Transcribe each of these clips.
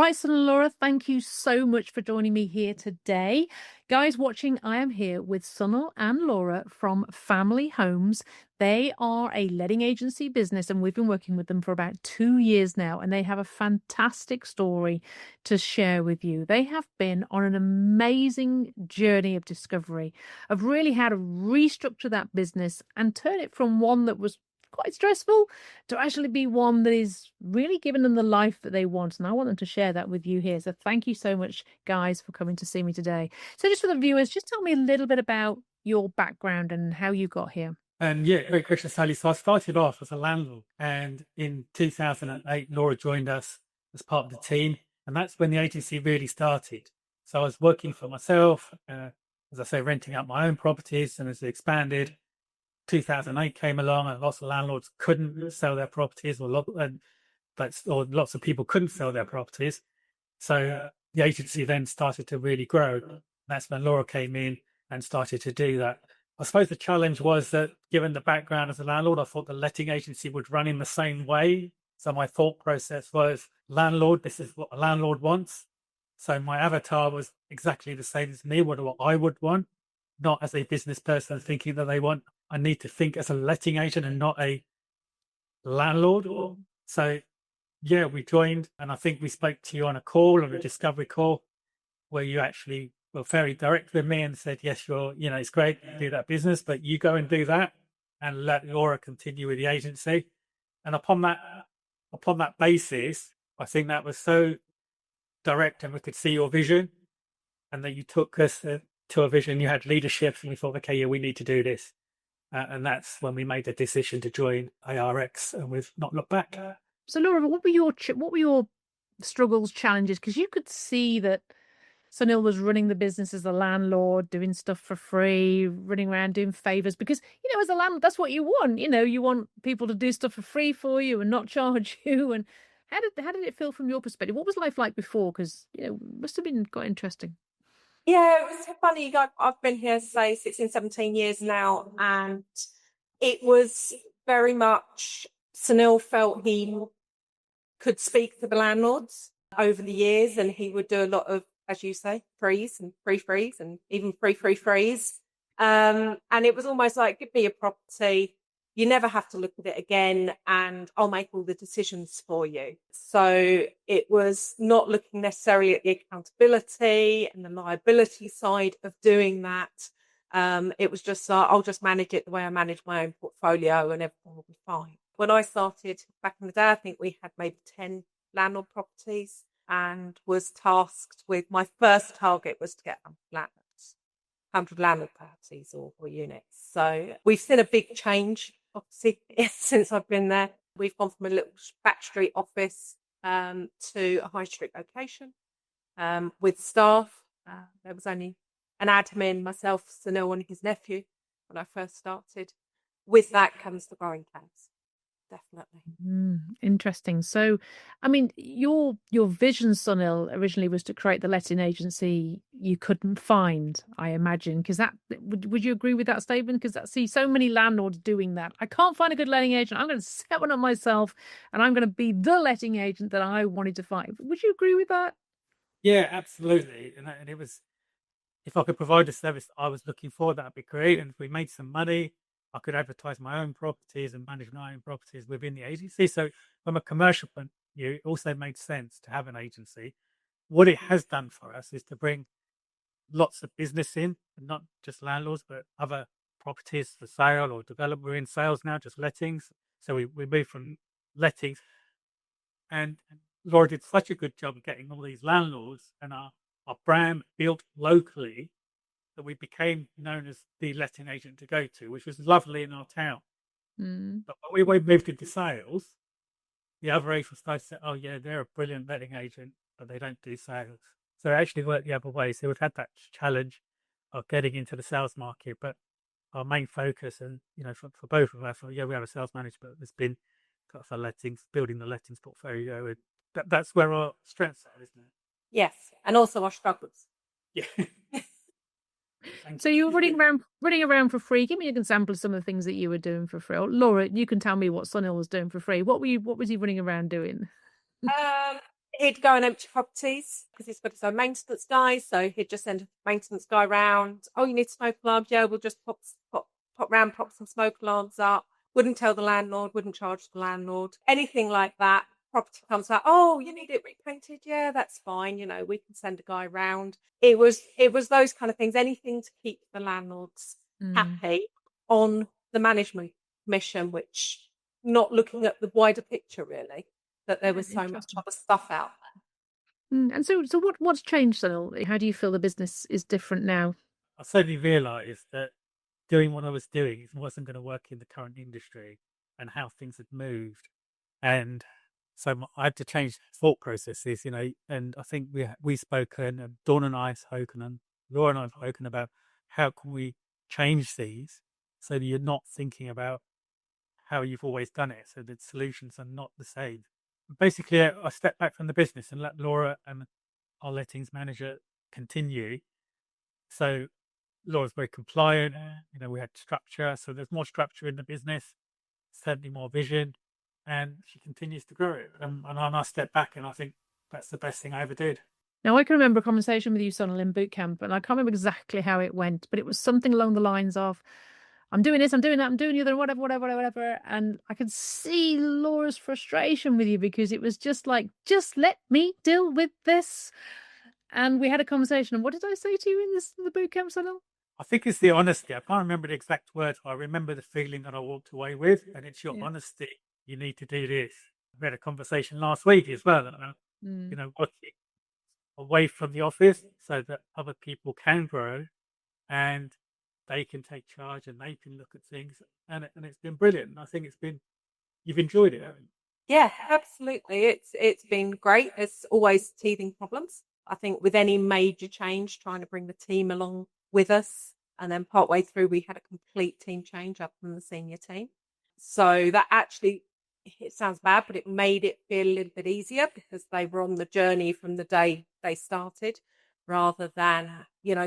Right, Sunil and Laura, thank you so much for joining me here today. Guys watching, I am here with Sunil and Laura from Family Homes. They are a letting agency business and we've been working with them for about 2 years now, and they have a fantastic story to share with you. They have been on an amazing journey of discovery of really how to restructure that business and turn it from one that was quite stressful to actually be one that is really giving them the life that they want. And I want them to share that with you here. So thank you so much, guys, for coming to see me today. So just for the viewers, just tell me a little bit about your background and how you got here. And yeah, great question, Sally. So I started off as a landlord, and in 2008, Laura joined us as part of the team. And that's when the agency really started. So I was working for myself, as I say, renting out my own properties. And as it expanded, 2008 came along, and lots of landlords couldn't sell their properties, or lots of people couldn't sell their properties. So the agency then started to really grow. That's when Laura came in and started to do that. I suppose the challenge was that, given the background as a landlord, I thought the letting agency would run in the same way. So my thought process was, landlord, this is what a landlord wants. So my avatar was exactly the same as me, what I would want, not as a business person thinking that they want. I need to think as a letting agent and not a landlord. So yeah, we joined, and I think we spoke to you on a discovery call, where you actually were very direct with me and said, yes, it's great to do that business, but you go and do that and let Laura continue with the agency. And upon that basis, I think that was so direct, and we could see your vision, and that you took us to a vision. You had leadership, and we thought, okay, yeah, we need to do this. And that's when we made the decision to join ARX, and we've not looked back. So, Laura, what were your struggles, challenges? Because you could see that Sunil was running the business as a landlord, doing stuff for free, running around doing favours. Because, as a landlord, that's what you want. You want people to do stuff for free for you and not charge you. And how did it feel from your perspective? What was life like before? Because, it must have been quite interesting. Yeah, it was funny. I've been here, say, 16, 17 years now, and it was very much Sunil felt he could speak to the landlords over the years, and he would do a lot of, as you say, freeze and free-freeze and even free-freeze. And it was almost like, give me a property, you never have to look at it again, and I'll make all the decisions for you. So it was not looking necessarily at the accountability and the liability side of doing that. It was just, I'll just manage it the way I manage my own portfolio, and everything will be fine. When I started back in the day, I think we had maybe 10 landlord properties, and was tasked with, my first target was to get 100 landlord properties or units. So we've seen a big change, obviously, since I've been there. We've gone from a little back street office to a high street location with staff. There was only an admin, myself, Sunil, and his nephew when I first started. With that comes the growing pains. Definitely. Interesting. So, I mean, your vision, Sunil, originally was to create the letting agency you couldn't find, I imagine, because would you agree with that statement? Because I see so many landlords doing that. I can't find a good letting agent. I'm going to set one up myself, and I'm going to be the letting agent that I wanted to find. Would you agree with that? Yeah, absolutely. And it was, if I could provide the service I was looking for, that'd be great. And if we made some money, I could advertise my own properties and manage my own properties within the agency. So from a commercial point of view, it also made sense to have an agency. What it has done for us is to bring lots of business in, and not just landlords, but other properties for sale or development. We're in sales now, just lettings. So we moved from lettings, and Laura did such a good job of getting all these landlords and our brand built locally, that we became known as the letting agent to go to, which was lovely in our town. But when we moved into sales, the other agents started to say, oh yeah, they're a brilliant letting agent, but they don't do sales. So it actually worked the other way. So we've had that challenge of getting into the sales market, but our main focus, and for both of us, we have a sales manager, but there's been for lettings, building the lettings portfolio, and that's where our strengths are, isn't it? Yes, and also our struggles. Yeah. So you were running around for free. Give me an example of some of the things that you were doing for free. Or Laura, you can tell me what Sunil was doing for free. What was he running around doing? He'd go and empty properties because he's got his own maintenance guy. So he'd just send a maintenance guy round. Oh, you need smoke alarms? Yeah, we'll just pop round, prop some smoke alarms up. Wouldn't tell the landlord, wouldn't charge the landlord. Anything like that. Property comes out. Oh, you need it repainted? Yeah, that's fine. We can send a guy round. It was those kind of things. Anything to keep the landlords happy on the management mission, which not looking at the wider picture really. That there was so much other stuff out there. And so what's changed, Sunil? How do you feel the business is different now? I suddenly realised that doing what I was doing wasn't going to work in the current industry and how things had moved. And so I had to change thought processes, and I think we've spoken, and Dawn and I have spoken, and Laura and I have spoken about how can we change these so that you're not thinking about how you've always done it, so that solutions are not the same. Basically, I stepped back from the business and let Laura and our lettings manager continue. So Laura's very compliant. We had structure, so there's more structure in the business, certainly more vision, and she continues to grow it. And I step back, and I think that's the best thing I ever did. Now, I can remember a conversation with you, Sunil, in boot camp, and I can't remember exactly how it went, but it was something along the lines of, I'm doing this, I'm doing that, I'm doing the other, whatever. And I could see Laura's frustration with you because it was just like, just let me deal with this. And we had a conversation. And what did I say to you in the boot camp, Sunil? I think it's the honesty. I can't remember the exact words, but I remember the feeling that I walked away with, and it's your honesty. You need to do this. We had a conversation last week as well, working away from the office so that other people can grow and they can take charge and they can look at things, and it's been brilliant. I think you've enjoyed it, haven't you? Yeah, absolutely. It's been great. There's always teething problems. I think with any major change, trying to bring the team along with us, and then partway through we had a complete team change up from the senior team. So that actually, it sounds bad, but it made it feel a little bit easier because they were on the journey from the day they started, rather than,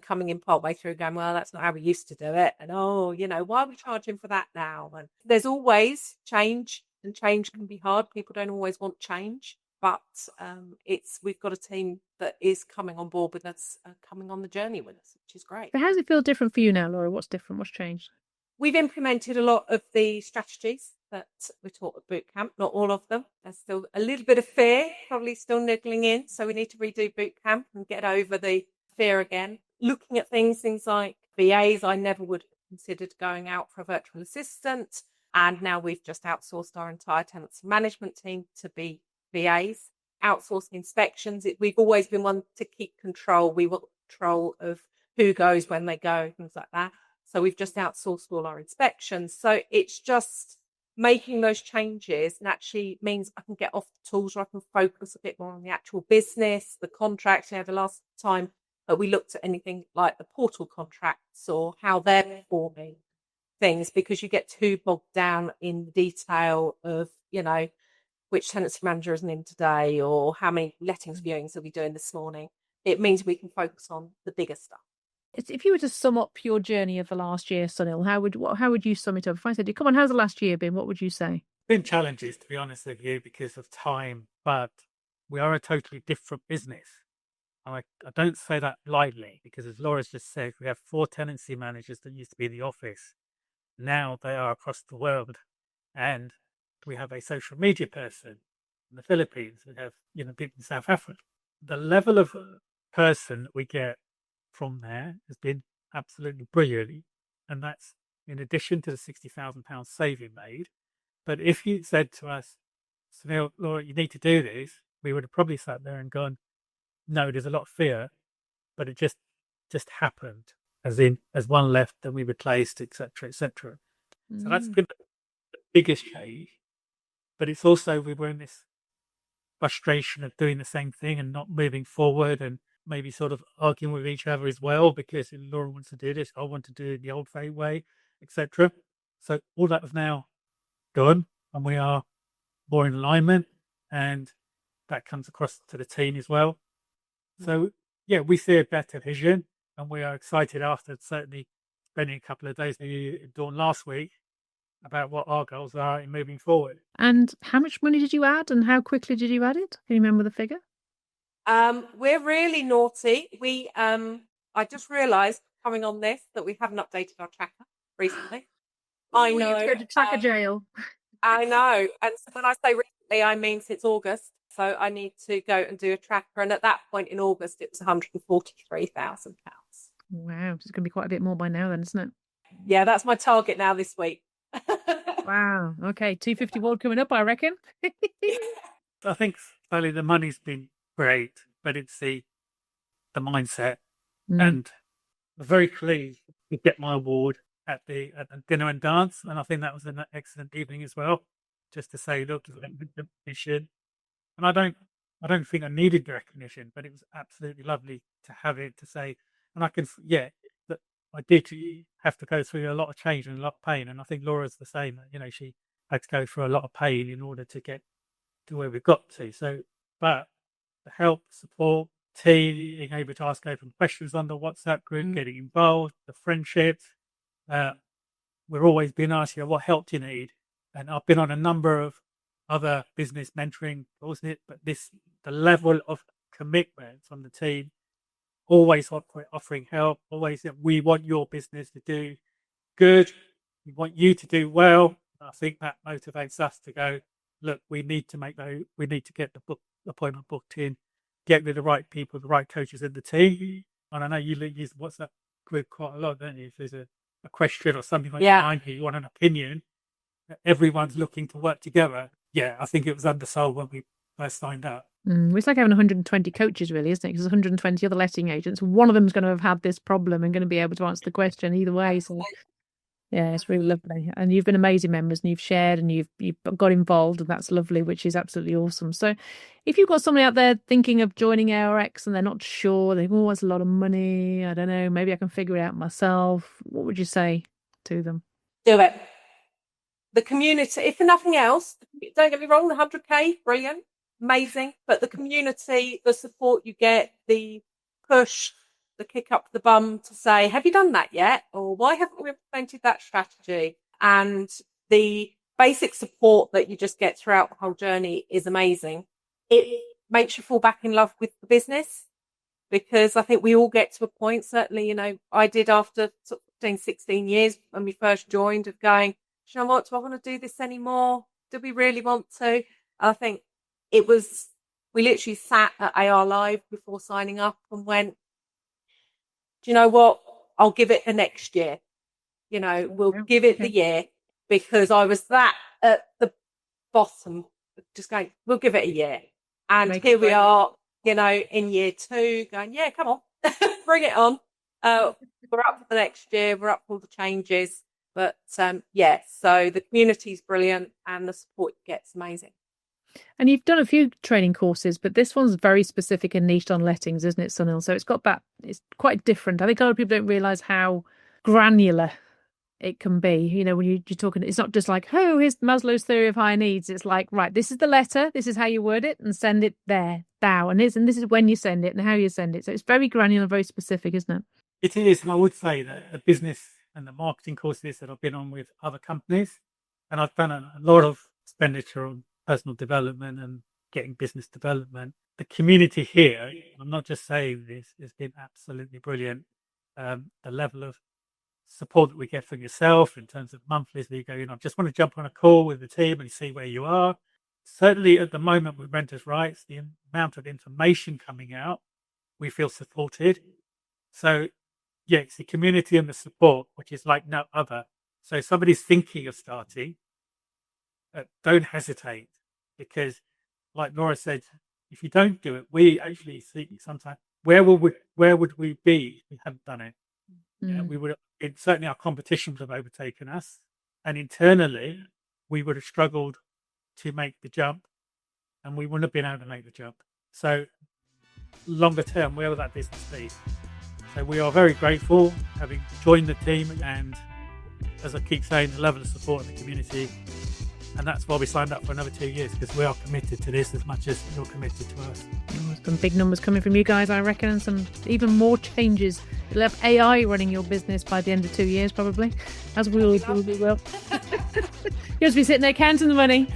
coming in partway through going, well, that's not how we used to do it. And, why are we charging for that now? And there's always change, and change can be hard. People don't always want change, but we've got a team that is coming on board with us, coming on the journey with us, which is great. But how does it feel different for you now, Laura? What's different? What's changed? We've implemented a lot of the strategies that we taught at boot camp, not all of them. There's still a little bit of fear, probably still niggling in. So we need to redo boot camp and get over the fear again. Looking at things like VAs, I never would have considered going out for a virtual assistant. And now we've just outsourced our entire tenancy management team to be VAs. Outsourcing inspections, we've always been one to keep control. We want control of who goes, when they go, things like that. So we've just outsourced all our inspections. So it's just making those changes, and actually means I can get off the tools, or I can focus a bit more on the actual business, the contracts. The last time that we looked at anything like the portal contracts or how they're performing things, because you get too bogged down in the detail of, which tenancy manager isn't in today, or how many lettings viewings are we doing this morning. It means we can focus on the bigger stuff. If you were to sum up your journey of the last year, Sunil, how would you sum it up? If I said to you, come on, how's the last year been? What would you say? Been challenges, to be honest with you, because of time, but we are a totally different business. I don't say that lightly, because as Laura's just said, we have 4 tenancy managers that used to be in the office. Now they are across the world, and we have a social media person in the Philippines. We have people in South Africa. The level of person that we get from there has been absolutely brilliant, and that's in addition to the £60,000 saving made. But if you said to us, Sunil, Laura, you need to do this, we would have probably sat there and gone, no, there's a lot of fear, but it just happened, as one left, then we replaced, etc. So that's been the biggest change. But it's also, we were in this frustration of doing the same thing and not moving forward, and maybe sort of arguing with each other as well, because Laura wants to do this, I want to do it the old way, etc. So all that is now done, and we are more in alignment, and that comes across to the team as well. So yeah, we see a better vision, and we are excited after certainly spending a couple of days in Dawn last week about what our goals are in moving forward. And how much money did you add, and how quickly did you add it? Can you remember the figure? We're really naughty. I just realised coming on this that we haven't updated our tracker recently. I We know. have to go to tracker jail. I know. And so when I say recently, I mean since August. So I need to go and do a tracker. And at that point in August, it was £143,000. Wow, it's going to be quite a bit more by now then, isn't it? Yeah, that's my target now this week. Wow. Okay, 250 World coming up, I reckon. I think slowly the money's been great, but it's the mindset. And I'm very pleased to get my award at the dinner and dance, and I think that was an excellent evening as well. Just to say, look, the recognition, and I don't think I needed the recognition, but it was absolutely lovely to have it to say, and I can, that I did have to go through a lot of change and a lot of pain, and I think Laura's the same. You know, she had to go through a lot of pain in order to get to where we got to. So, but the help, support, team, being able to ask open questions on the WhatsApp group, getting involved, the friendships. We're always being asked, what help do you need? And I've been on a number of other business mentoring courses, but the level of commitment from the team, always offering help, always that we want your business to do good, we want you to do well. I think that motivates us to go, look, we need to get the appointment booked in, get with the right people, the right coaches in the team. And I know you use WhatsApp group quite a lot, don't you? If there's a question or something like that, you want an opinion, everyone's looking to work together. Yeah, I think it was undersold when we first signed up. It's like having 120 coaches, really, isn't it? Because there's 120 other letting agents. One of them's going to have had this problem and going to be able to answer the question either way. So, yeah, it's really lovely. And you've been amazing members, and you've shared, and you've got involved, and that's lovely, which is absolutely awesome. So if you've got somebody out there thinking of joining ARX and they're not sure, they think, it's a lot of money, I don't know, maybe I can figure it out myself, what would you say to them? Do it. The community, if for nothing else, don't get me wrong, the 100K, brilliant, amazing. But the community, the support you get, the push, the kick up the bum to say, have you done that yet? Or why haven't we implemented that strategy? And the basic support that you just get throughout the whole journey is amazing. It makes you fall back in love with the business, because I think we all get to a point, certainly, I did after 15, 16 years when we first joined, of going, do you know what, do I want to do this anymore? Do we really want to? I think we literally sat at AR Live before signing up and went, do you know what? I'll give it the next year. We'll give it the year, because I was that at the bottom, just going, we'll give it a year. And here we are, in year 2 going, yeah, come on, bring it on. We're up for the next year. We're up for all the changes. But so the community's brilliant and the support you get's amazing. And you've done a few training courses, but this one's very specific and niched on lettings, isn't it, Sunil? So it's quite different. I think a lot of people don't realise how granular it can be. When you're talking, it's not just like, here's Maslow's theory of higher needs. It's like, right, this is the letter, this is how you word it, and send it there, now. And this is when you send it and how you send it. So it's very granular, very specific, isn't it? It is. And I would say that the business and the marketing courses that I've been on with other companies, and I've done a lot of expenditure on personal development and getting business development. The community here, I'm not just saying this, has been absolutely brilliant. The level of support that we get from yourself in terms of monthlies where you go, I just want to jump on a call with the team and see where you are. Certainly at the moment with renters' rights, the amount of information coming out, we feel supported. So it's the community and the support, which is like no other. So if somebody's thinking of starting, don't hesitate, because like Laura said, if you don't do it, we actually see sometimes where would we be if we hadn't done it? We would certainly our competition would have overtaken us, and internally we would have struggled to make the jump, and we wouldn't have been able to make the jump. So longer term, where will that business be? So we are very grateful having joined the team, and as I keep saying, the level of support in the community. And that's why we signed up for another 2 years, because we are committed to this as much as you're committed to us. Some big numbers coming from you guys, I reckon, and some even more changes. You'll have AI running your business by the end of 2 years, probably, as we all probably will. You'll just be sitting there counting the money.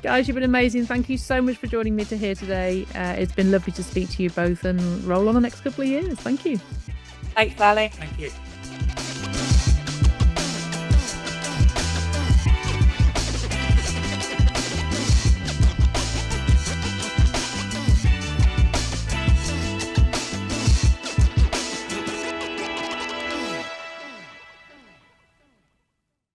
Guys, you've been amazing. Thank you so much for joining me here today. It's been lovely to speak to you both, and roll on the next couple of years. Thank you. Thanks, Ali. Thank you.